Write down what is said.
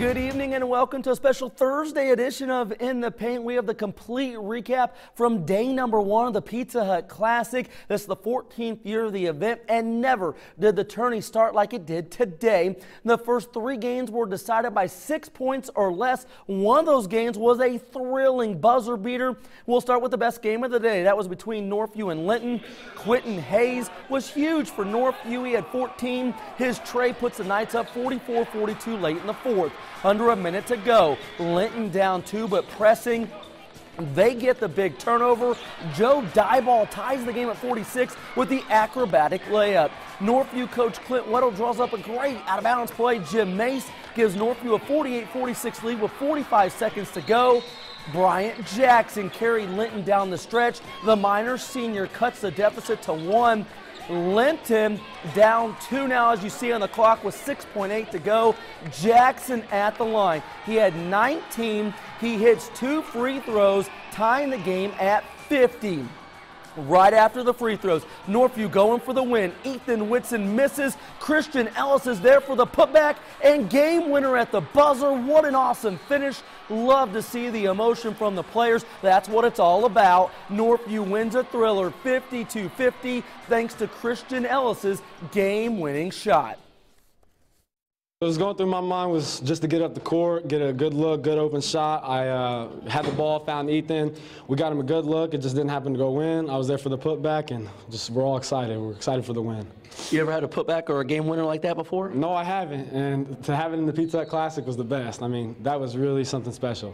Good evening and welcome to a special Thursday edition of In the Paint. We have the complete recap from day number 1 of the Pizza Hut Classic. This is the 14th year of the event, and never did the tourney start like it did today. The first 3 games were decided by 6 points or less. One of those games was a thrilling buzzer beater. We'll start with the best game of the day. That was between Northview and Linton. Quentin Hayes was huge for Northview. He had 14. His tray puts the Knights up 44-42 late in the 4th. Under a minute to go. Linton down 2, but pressing. They get the big turnover. Joe Dieball ties the game at 46 with the acrobatic layup. Northview coach Clint Weddle draws up a great out-of-bounds play. Jim Mace gives Northview a 48-46 lead with 45 seconds to go. Bryant Jackson carried Linton down the stretch. The Minor senior cuts the deficit to 1. Linton down 2 now, as you see on the clock, with 6.8 to go. Jackson at the line. He had 19. He hits 2 free throws, tying the game at 50. Right after the free throws, Northview going for the win. Ethan Whitson misses. Christian Ellis is there for the putback and game winner at the buzzer. What an awesome finish. Love to see the emotion from the players. That's what it's all about. Northview wins a thriller 52-50 thanks to Christian Ellis's game-winning shot. What was going through my mind was just to get up the court, get a good look, good open shot. I had the ball, found Ethan. We got him a good look. It just didn't happen to go in. I was there for the putback, and we're all excited. We're excited for the win. You ever had a putback or a game winner like that before? No, I haven't, and to have it in the Pizza Hut Classic was the best. I mean, that was really something special.